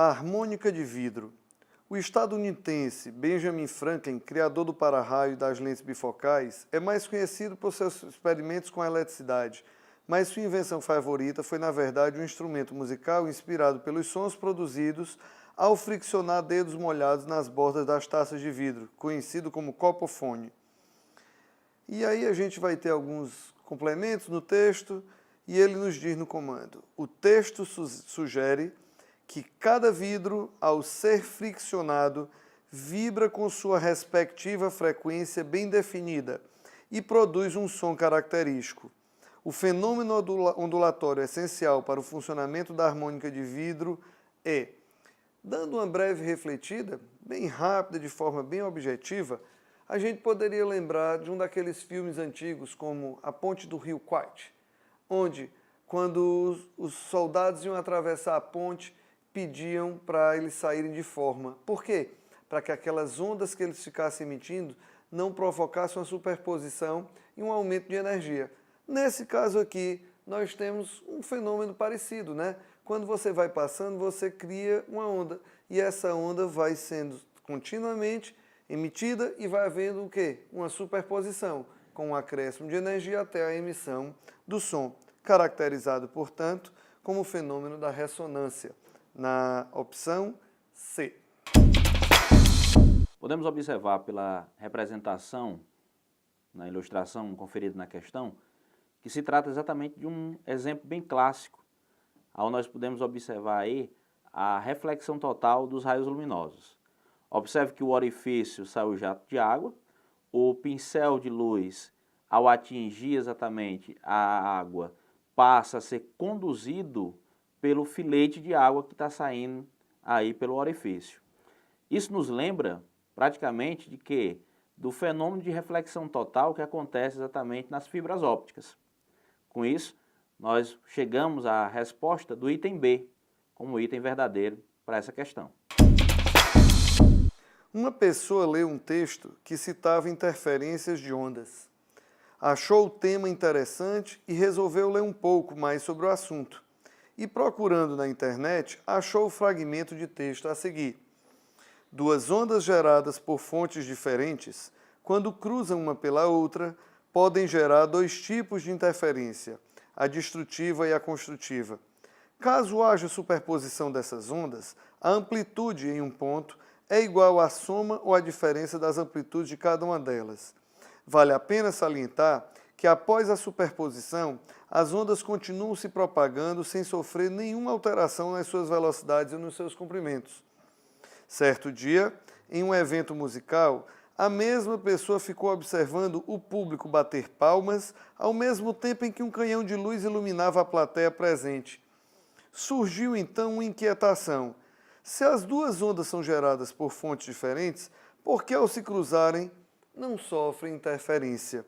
A harmônica de vidro. O estadunidense Benjamin Franklin, criador do para-raio e das lentes bifocais, é mais conhecido por seus experimentos com a eletricidade, mas sua invenção favorita foi, na verdade, um instrumento musical inspirado pelos sons produzidos ao friccionar dedos molhados nas bordas das taças de vidro, conhecido como copofone. E aí a gente vai ter alguns complementos no texto, e ele nos diz no comando: o texto sugere que cada vidro, ao ser friccionado, vibra com sua respectiva frequência bem definida e produz um som característico. O fenômeno ondulatório essencial para o funcionamento da harmônica de vidro é, dando uma breve refletida, bem rápida, de forma bem objetiva, a gente poderia lembrar de um daqueles filmes antigos como A Ponte do Rio Kwai, onde, quando os soldados iam atravessar a ponte, pediam para eles saírem de forma. Por quê? Para que aquelas ondas que eles ficassem emitindo não provocassem uma superposição e um aumento de energia. Nesse caso aqui, nós temos um fenômeno parecido, né? Quando você vai passando, você cria uma onda, e essa onda vai sendo continuamente emitida e vai havendo o quê? Uma superposição, com um acréscimo de energia até a emissão do som, caracterizado, portanto, como o fenômeno da ressonância. Na opção C. Podemos observar pela representação, na ilustração conferida na questão, que se trata exatamente de um exemplo bem clássico, onde nós podemos observar aí a reflexão total dos raios luminosos. Observe que o orifício sai o jato de água, o pincel de luz, ao atingir exatamente a água, passa a ser conduzido pelo filete de água que está saindo aí pelo orifício. Isso nos lembra praticamente de que? Do fenômeno de reflexão total que acontece exatamente nas fibras ópticas. Com isso, nós chegamos à resposta do item B, como item verdadeiro para essa questão. Uma pessoa leu um texto que citava interferências de ondas. Achou o tema interessante e resolveu ler um pouco mais sobre o assunto. E procurando na internet, achou o fragmento de texto a seguir. Duas ondas geradas por fontes diferentes, quando cruzam uma pela outra, podem gerar dois tipos de interferência, a destrutiva e a construtiva. Caso haja superposição dessas ondas, a amplitude em um ponto é igual à soma ou à diferença das amplitudes de cada uma delas. Vale a pena salientar que após a superposição, as ondas continuam se propagando sem sofrer nenhuma alteração nas suas velocidades e nos seus comprimentos. Certo dia, em um evento musical, a mesma pessoa ficou observando o público bater palmas ao mesmo tempo em que um canhão de luz iluminava a plateia presente. Surgiu então uma inquietação. Se as duas ondas são geradas por fontes diferentes, por que ao se cruzarem não sofrem interferência?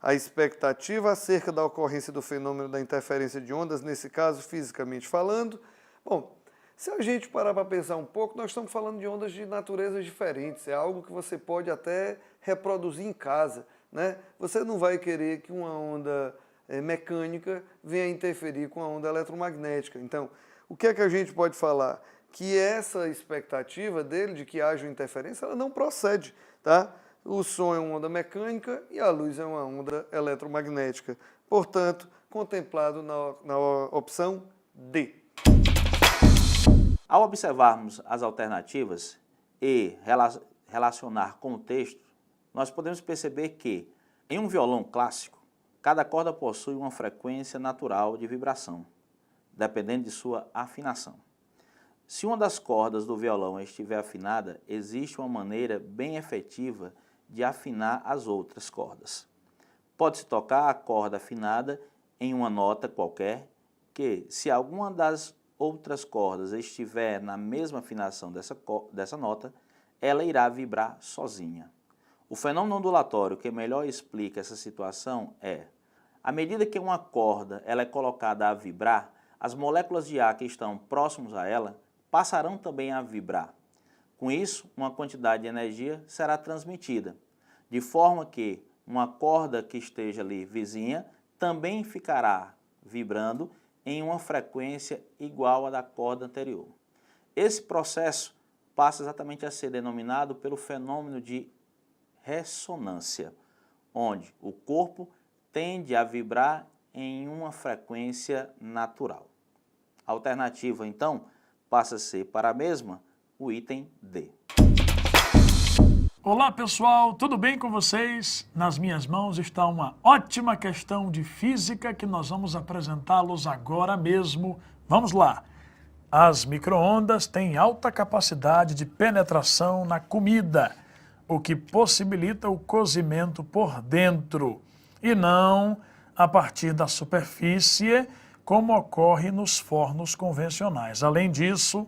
A expectativa acerca da ocorrência do fenômeno da interferência de ondas, nesse caso, fisicamente falando, bom, se a gente parar para pensar um pouco, nós estamos falando de ondas de naturezas diferentes, é algo que você pode até reproduzir em casa, né? Você não vai querer que uma onda mecânica venha interferir com a onda eletromagnética. Então, o que é que a gente pode falar? Que essa expectativa dele, de que haja interferência, ela não procede, tá? O som é uma onda mecânica e a luz é uma onda eletromagnética. Portanto, contemplado na opção D. Ao observarmos as alternativas e relacionar com o texto, nós podemos perceber que, em um violão clássico, cada corda possui uma frequência natural de vibração, dependendo de sua afinação. Se uma das cordas do violão estiver afinada, existe uma maneira bem efetiva de afinar as outras cordas. Pode-se tocar a corda afinada em uma nota qualquer, que, se alguma das outras cordas estiver na mesma afinação dessa nota, ela irá vibrar sozinha. O fenômeno ondulatório que melhor explica essa situação é: à medida que uma corda ela é colocada a vibrar, as moléculas de ar que estão próximos a ela passarão também a vibrar. Com isso, uma quantidade de energia será transmitida, de forma que uma corda que esteja ali vizinha também ficará vibrando em uma frequência igual à da corda anterior. Esse processo passa exatamente a ser denominado pelo fenômeno de ressonância, onde o corpo tende a vibrar em uma frequência natural. A alternativa, então, passa a ser para a mesma o item D. Olá pessoal, tudo bem com vocês? Nas minhas mãos está uma ótima questão de física que nós vamos apresentá-los agora mesmo. Vamos lá! As micro-ondas têm alta capacidade de penetração na comida, o que possibilita o cozimento por dentro e não a partir da superfície, como ocorre nos fornos convencionais. Além disso,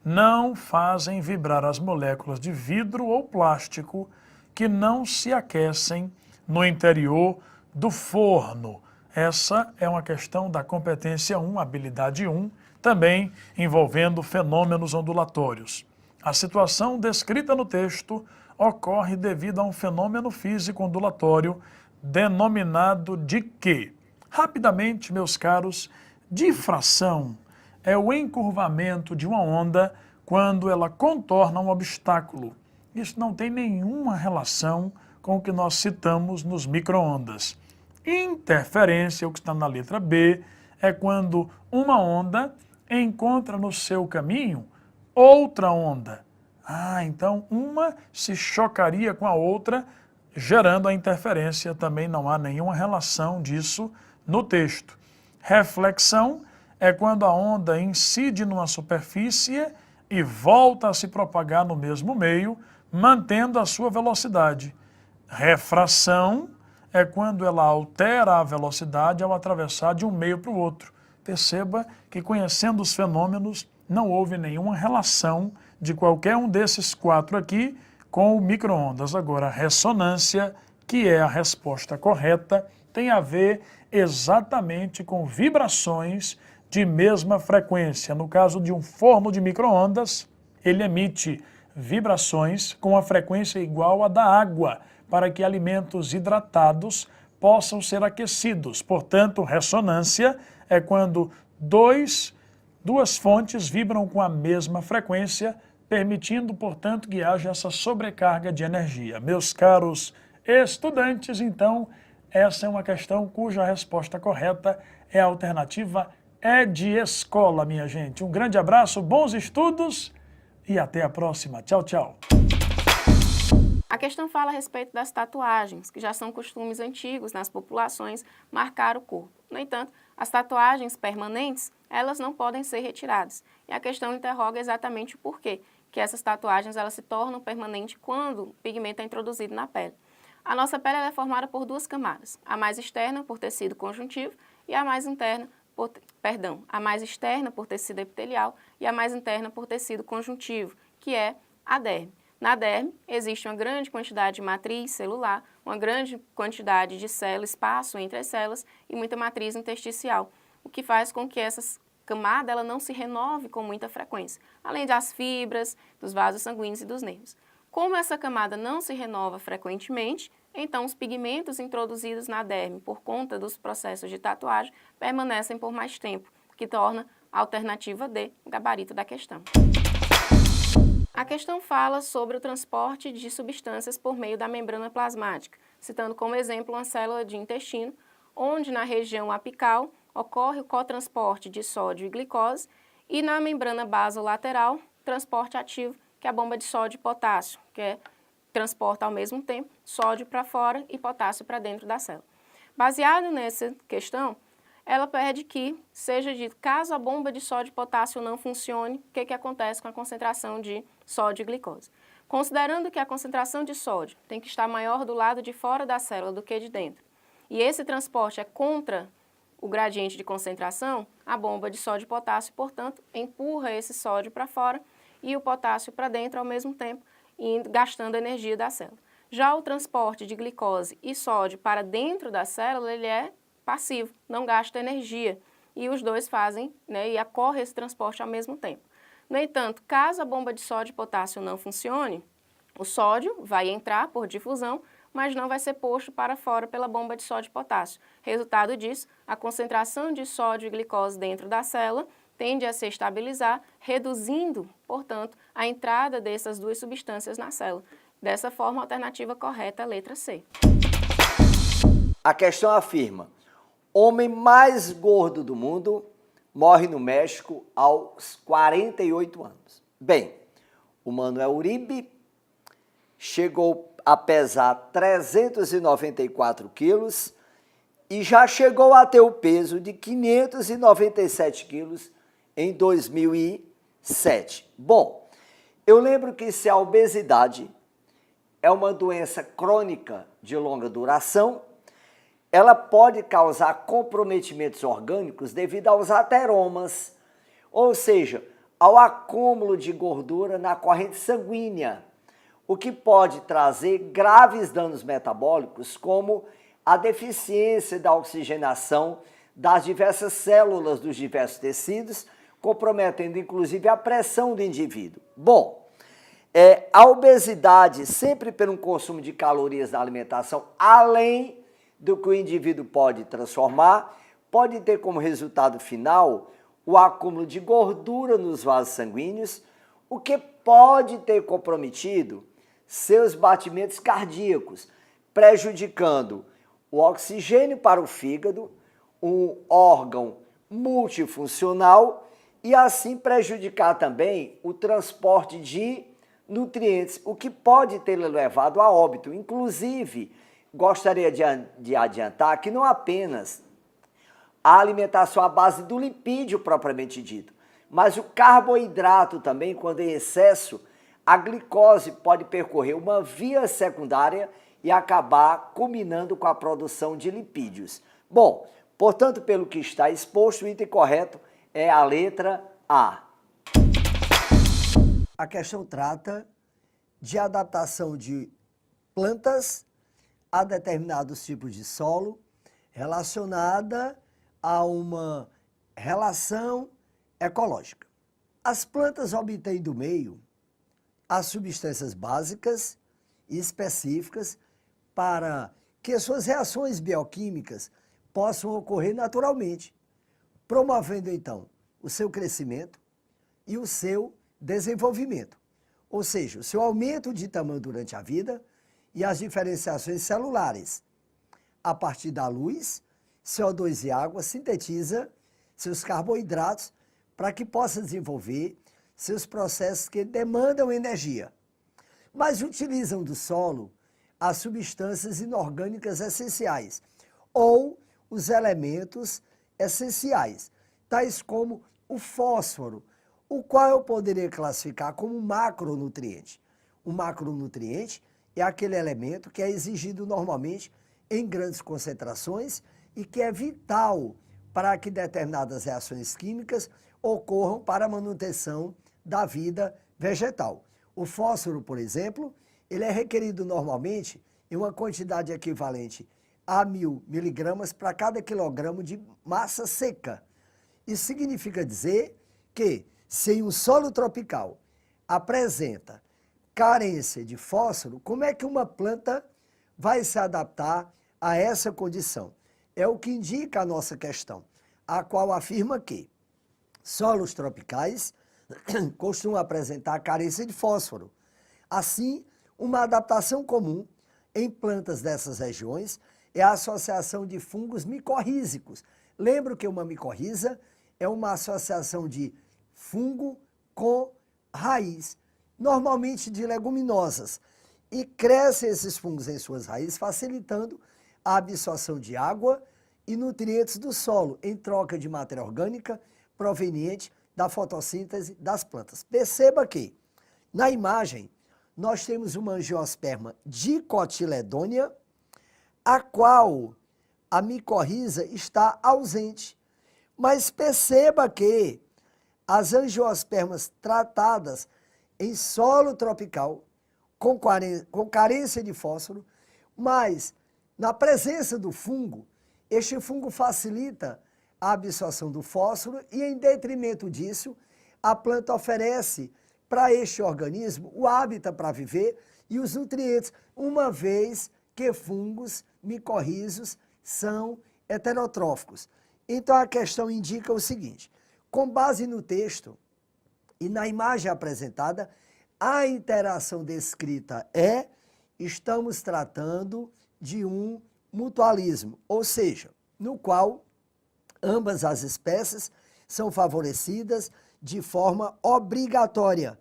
não fazem vibrar as moléculas de vidro ou plástico que não se aquecem no interior do forno. Essa é uma questão da competência 1, habilidade 1, também envolvendo fenômenos ondulatórios. A situação descrita no texto ocorre devido a um fenômeno físico ondulatório denominado de quê? Rapidamente, meus caros, difração é o encurvamento de uma onda quando ela contorna um obstáculo. Isso não tem nenhuma relação com o que nós citamos nos micro-ondas. Interferência, o que está na letra B, é quando uma onda encontra no seu caminho outra onda. Então uma se chocaria com a outra, gerando a interferência. Também não há nenhuma relação disso no texto. Reflexão é quando a onda incide numa superfície e volta a se propagar no mesmo meio, mantendo a sua velocidade. Refração é quando ela altera a velocidade ao atravessar de um meio para o outro. Perceba que, conhecendo os fenômenos, não houve nenhuma relação de qualquer um desses quatro aqui com o micro-ondas. Agora, a ressonância, que é a resposta correta, tem a ver exatamente com vibrações de mesma frequência. No caso de um forno de micro-ondas, ele emite vibrações com a frequência igual à da água, para que alimentos hidratados possam ser aquecidos. Portanto, ressonância é quando duas fontes vibram com a mesma frequência, permitindo, portanto, que haja essa sobrecarga de energia. Meus caros estudantes, então, essa é uma questão cuja resposta correta é a alternativa E de escola, minha gente. Um grande abraço, bons estudos e até a próxima. Tchau, tchau. A questão fala a respeito das tatuagens, que já são costumes antigos nas populações marcar o corpo. No entanto, as tatuagens permanentes, elas não podem ser retiradas. E a questão interroga exatamente o porquê que essas tatuagens elas se tornam permanentes quando o pigmento é introduzido na pele. A nossa pele ela é formada por duas camadas, a mais externa por tecido conjuntivo e a mais externa por tecido epitelial e a mais interna por tecido conjuntivo, que é a derme. Na derme existe uma grande quantidade de matriz celular, uma grande quantidade de células, espaço entre as células e muita matriz intersticial, o que faz com que essa camada ela não se renove com muita frequência, além das fibras, dos vasos sanguíneos e dos nervos. Como essa camada não se renova frequentemente, então os pigmentos introduzidos na derme por conta dos processos de tatuagem permanecem por mais tempo, o que torna a alternativa D o gabarito da questão. A questão fala sobre o transporte de substâncias por meio da membrana plasmática, citando como exemplo uma célula de intestino, onde na região apical ocorre o cotransporte de sódio e glicose e na membrana basolateral, transporte ativo, que é a bomba de sódio e potássio, que transporta ao mesmo tempo sódio para fora e potássio para dentro da célula. Baseado nessa questão, ela pede que seja dito, caso a bomba de sódio e potássio não funcione, o que acontece com a concentração de sódio e glicose. Considerando que a concentração de sódio tem que estar maior do lado de fora da célula do que de dentro, e esse transporte é contra o gradiente de concentração, a bomba de sódio e potássio, portanto, empurra esse sódio para fora e o potássio para dentro ao mesmo tempo, gastando a energia da célula. Já o transporte de glicose e sódio para dentro da célula, ele é passivo, não gasta energia, e os dois fazem, e ocorre esse transporte ao mesmo tempo. No entanto, caso a bomba de sódio e potássio não funcione, o sódio vai entrar por difusão, mas não vai ser posto para fora pela bomba de sódio e potássio. Resultado disso, a concentração de sódio e glicose dentro da célula tende a se estabilizar, reduzindo, portanto, a entrada dessas duas substâncias na célula. Dessa forma, a alternativa correta é a letra C. A questão afirma: homem mais gordo do mundo morre no México aos 48 anos. Bem, o Manuel Uribe chegou a pesar 394 quilos e já chegou a ter o peso de 597 quilos em 2007. Bom, eu lembro que se a obesidade é uma doença crônica de longa duração, ela pode causar comprometimentos orgânicos devido aos ateromas, ou seja, ao acúmulo de gordura na corrente sanguínea, o que pode trazer graves danos metabólicos, como a deficiência da oxigenação das diversas células dos diversos tecidos, comprometendo inclusive a pressão do indivíduo. Bom, a obesidade, sempre pelo consumo de calorias da alimentação, além do que o indivíduo pode transformar, pode ter como resultado final o acúmulo de gordura nos vasos sanguíneos, o que pode ter comprometido seus batimentos cardíacos, prejudicando o oxigênio para o fígado, um órgão multifuncional, e assim prejudicar também o transporte de nutrientes, o que pode ter levado a óbito. Inclusive, gostaria de adiantar que não apenas a alimentação à base do lipídio propriamente dito, mas o carboidrato também, quando em excesso, a glicose pode percorrer uma via secundária e acabar culminando com a produção de lipídios. Bom, portanto, pelo que está exposto, o item correto é a letra A. A questão trata de adaptação de plantas a determinados tipos de solo relacionada a uma relação ecológica. As plantas obtêm do meio as substâncias básicas e específicas para que suas reações bioquímicas possam ocorrer naturalmente, promovendo então o seu crescimento e o seu desenvolvimento, ou seja, o seu aumento de tamanho durante a vida e as diferenciações celulares. A partir da luz, CO2 e água sintetiza seus carboidratos para que possa desenvolver seus processos que demandam energia, mas utilizam do solo as substâncias inorgânicas essenciais ou os elementos essenciais, tais como o fósforo, o qual eu poderia classificar como um macronutriente. O macronutriente é aquele elemento que é exigido normalmente em grandes concentrações e que é vital para que determinadas reações químicas ocorram para a manutenção da vida vegetal. O fósforo, por exemplo, ele é requerido normalmente em uma quantidade equivalente a 1000 miligramas para cada quilograma de massa seca. Isso significa dizer que, se um solo tropical apresenta carência de fósforo, como é que uma planta vai se adaptar a essa condição? É o que indica a nossa questão, a qual afirma que solos tropicais costumam apresentar carência de fósforo. Assim, uma adaptação comum em plantas dessas regiões é a associação de fungos micorrízicos. Lembro que uma micorriza é uma associação de fungo com raiz, normalmente de leguminosas, e crescem esses fungos em suas raízes, facilitando a absorção de água e nutrientes do solo, em troca de matéria orgânica proveniente da fotossíntese das plantas. Perceba que, na imagem, nós temos uma angiosperma dicotiledônea, a qual a micorriza está ausente. Mas perceba que as angiospermas tratadas em solo tropical, com carência de fósforo, mas na presença do fungo, este fungo facilita a absorção do fósforo e, em detrimento disso, a planta oferece para este organismo o hábitat para viver e os nutrientes, uma vez que fungos micorrízicos são heterotróficos. Então a questão indica o seguinte: Com base no texto e na imagem apresentada, a interação descrita é: estamos tratando de um mutualismo, ou seja, no qual ambas as espécies são favorecidas de forma obrigatória.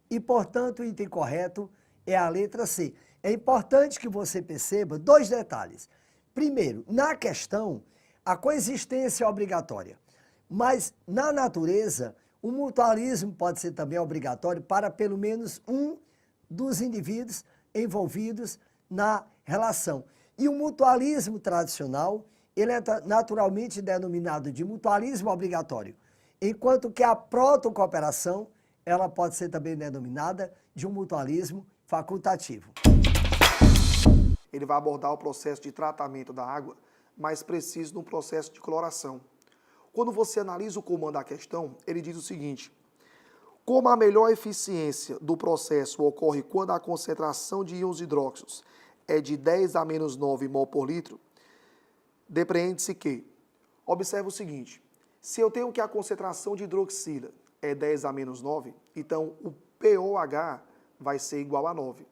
E, portanto, o item correto é a letra C. É importante que você perceba 2 detalhes. Primeiro, na questão, a coexistência é obrigatória, mas na natureza, o mutualismo pode ser também obrigatório para pelo menos um dos indivíduos envolvidos na relação. E o mutualismo tradicional, ele é naturalmente denominado de mutualismo obrigatório, enquanto que a protocooperação, ela pode ser também denominada de um mutualismo facultativo. Ele vai abordar o processo de tratamento da água, mais preciso no processo de cloração. Quando você analisa o comando da questão, ele diz o seguinte: como a melhor eficiência do processo ocorre quando a concentração de íons hidróxidos é de 10 a menos 9 mol por litro, depreende-se que, observe o seguinte, se eu tenho que a concentração de hidroxila é 10 a menos 9, então o pOH vai ser igual a 9.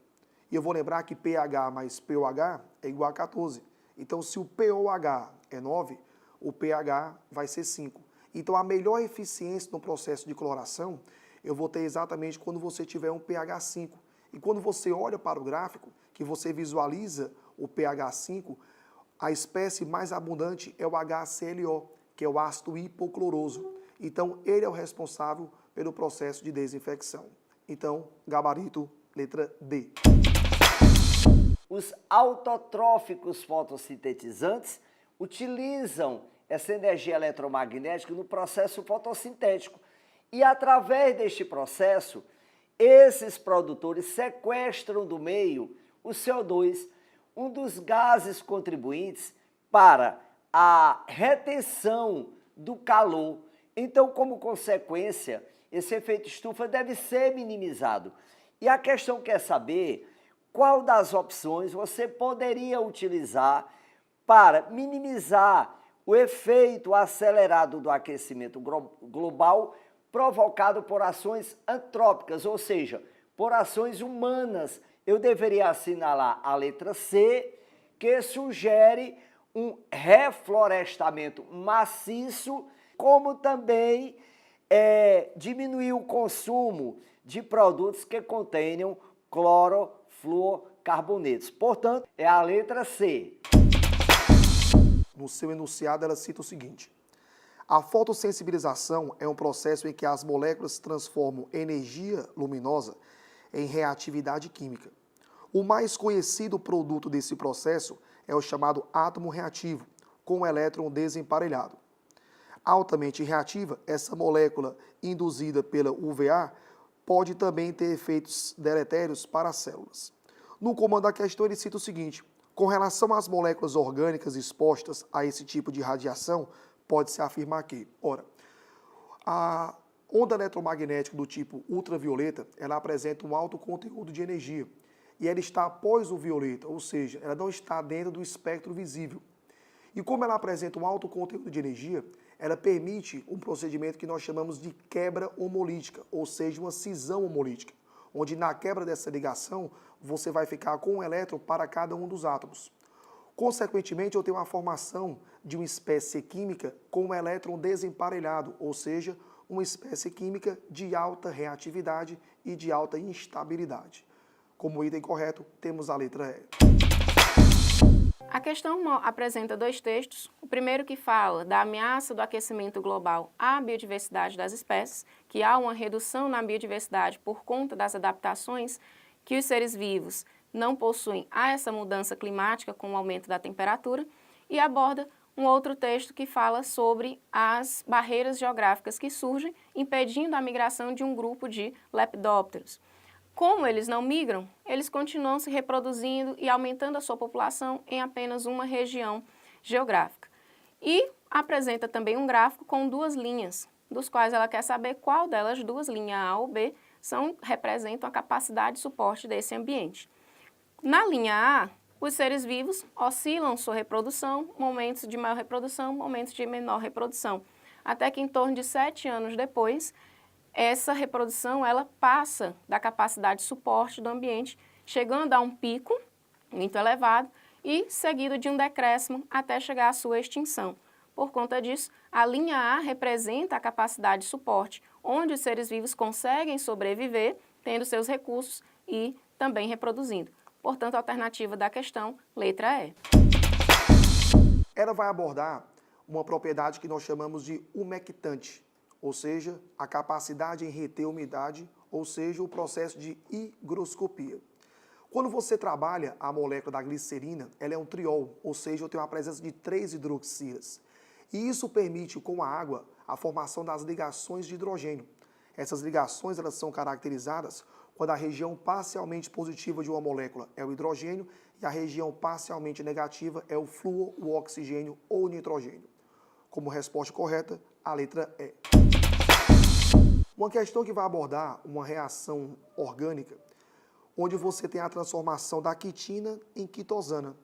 E eu vou lembrar que pH mais pOH é igual a 14. Então, se o pOH é 9, o pH vai ser 5. Então, a melhor eficiência no processo de cloração, eu vou ter exatamente quando você tiver um pH 5. E quando você olha para o gráfico, que você visualiza o pH 5, a espécie mais abundante é o HClO, que é o ácido hipocloroso. Então, ele é o responsável pelo processo de desinfecção. Então, gabarito, letra D. Os autotróficos fotossintetizantes utilizam essa energia eletromagnética no processo fotossintético. E através deste processo, esses produtores sequestram do meio o CO2, um dos gases contribuintes para a retenção do calor. Então, como consequência, esse efeito estufa deve ser minimizado. E a questão quer saber qual das opções você poderia utilizar para minimizar o efeito acelerado do aquecimento global provocado por ações antrópicas, ou seja, por ações humanas. Eu deveria assinalar a letra C, que sugere um reflorestamento maciço, como também diminuir o consumo de produtos que contenham clorofluorcarbonetos. Portanto, é a letra C. No seu enunciado, ela cita o seguinte: a fotossensibilização é um processo em que as moléculas transformam energia luminosa em reatividade química. O mais conhecido produto desse processo é o chamado átomo reativo, com o elétron desemparelhado. Altamente reativa, essa molécula induzida pela UVA pode também ter efeitos deletérios para as células. No comando da questão, ele cita o seguinte: com relação às moléculas orgânicas expostas a esse tipo de radiação, pode-se afirmar que, ora, a onda eletromagnética do tipo ultravioleta, ela apresenta um alto conteúdo de energia, e ela está após o violeta, ou seja, ela não está dentro do espectro visível. E como ela apresenta um alto conteúdo de energia, ela permite um procedimento que nós chamamos de quebra homolítica, ou seja, uma cisão homolítica, onde na quebra dessa ligação, você vai ficar com um elétron para cada um dos átomos. Consequentemente, eu tenho a formação de uma espécie química com um elétron desemparelhado, ou seja, uma espécie química de alta reatividade e de alta instabilidade. Como item correto, temos a letra E. A questão apresenta 2 textos. O primeiro que fala da ameaça do aquecimento global à biodiversidade das espécies, que há uma redução na biodiversidade por conta das adaptações que os seres vivos não possuem a essa mudança climática com o aumento da temperatura, e aborda um outro texto que fala sobre as barreiras geográficas que surgem, impedindo a migração de um grupo de lepidópteros. Como eles não migram, eles continuam se reproduzindo e aumentando a sua população em apenas uma região geográfica. E apresenta também um gráfico com 2 linhas, dos quais ela quer saber qual delas 2, linha A ou B, representam a capacidade de suporte desse ambiente. Na linha A, os seres vivos oscilam sua reprodução, momentos de maior reprodução, momentos de menor reprodução. até que em torno de 7 anos depois, essa reprodução ela passa da capacidade de suporte do ambiente, chegando a um pico muito elevado e seguido de um decréscimo até chegar à sua extinção. Por conta disso, a linha A representa a capacidade de suporte, onde os seres vivos conseguem sobreviver, tendo seus recursos e também reproduzindo. Portanto, a alternativa da questão, letra E. Ela vai abordar uma propriedade que nós chamamos de umectante, ou seja, a capacidade em reter umidade, ou seja, o processo de higroscopia. Quando você trabalha a molécula da glicerina, ela é um triol, ou seja, eu tenho a presença de 3 hidroxilas. E isso permite, com a água, a formação das ligações de hidrogênio. Essas ligações elas são caracterizadas quando a região parcialmente positiva de uma molécula é o hidrogênio e a região parcialmente negativa é o flúor, o oxigênio ou o nitrogênio. Como resposta correta, a letra E. Uma questão que vai abordar uma reação orgânica, onde você tem a transformação da quitina em quitosana.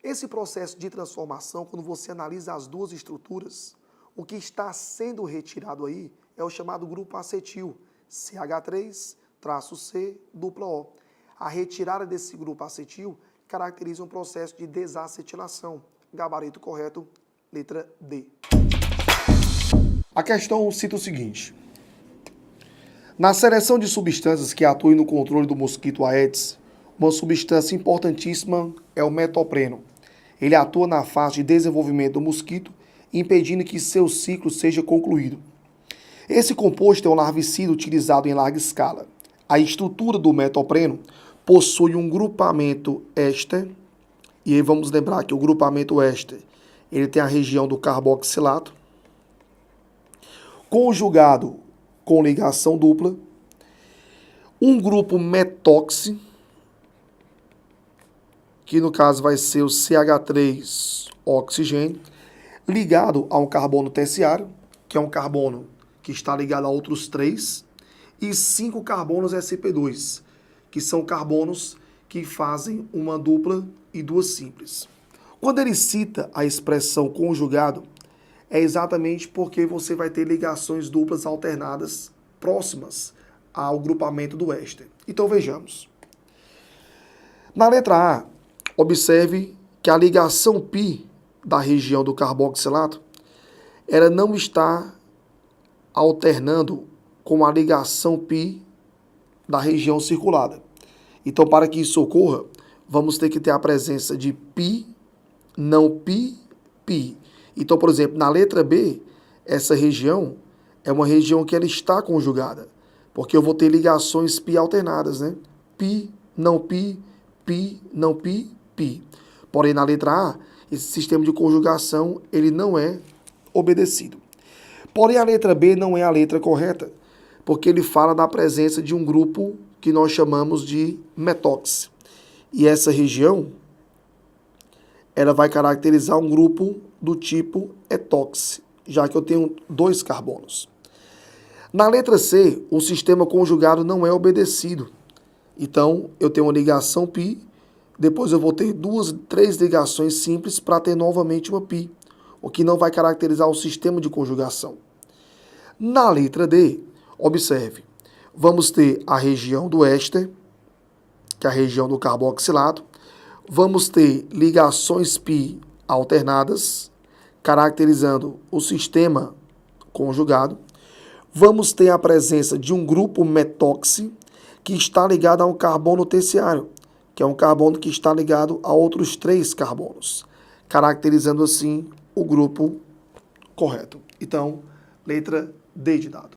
Esse processo de transformação, quando você analisa as duas estruturas, o que está sendo retirado aí é o chamado grupo acetil, CH3-C-O. A retirada desse grupo acetil caracteriza um processo de desacetilação. Gabarito correto, letra D. A questão cita o seguinte: na seleção de substâncias que atuem no controle do mosquito Aedes, uma substância importantíssima é o metopreno. Ele atua na fase de desenvolvimento do mosquito, impedindo que seu ciclo seja concluído. Esse composto é um larvicida utilizado em larga escala. A estrutura do metopreno possui um grupamento éster, e aí vamos lembrar que o grupamento éster ele tem a região do carboxilato, conjugado com ligação dupla, um grupo metóxi, que no caso vai ser o CH3 oxigênio, ligado a um carbono terciário, que é um carbono que está ligado a outros 3, e 5 carbonos sp2, que são carbonos que fazem uma dupla e 2 simples. Quando ele cita a expressão conjugado, é exatamente porque você vai ter ligações duplas alternadas próximas ao grupamento do éster. Então vejamos. Na letra A, observe que a ligação π da região do carboxilato ela não está alternando com a ligação π da região circulada. Então, para que isso ocorra, vamos ter que ter a presença de π, não π, π. Então, por exemplo, na letra B, essa região é uma região que ela está conjugada, porque eu vou ter ligações π alternadas, né? π, não π, π, não π, π. Porém, na letra A, esse sistema de conjugação ele não é obedecido. Porém, a letra B não é a letra correta, porque ele fala da presença de um grupo que nós chamamos de metóxi. E essa região, ela vai caracterizar um grupo do tipo etóxi, já que eu tenho 2 carbonos. Na letra C, o sistema conjugado não é obedecido. Então, eu tenho uma ligação π, depois eu vou ter 2, 3 ligações simples para ter novamente uma π, o que não vai caracterizar o sistema de conjugação. Na letra D, observe, vamos ter a região do éster, que é a região do carboxilato, vamos ter ligações π alternadas, caracterizando o sistema conjugado, vamos ter a presença de um grupo metóxi, que está ligado a um carbono terciário, que é um carbono que está ligado a outros 3 carbonos, caracterizando assim o grupo correto. Então, letra D de dado.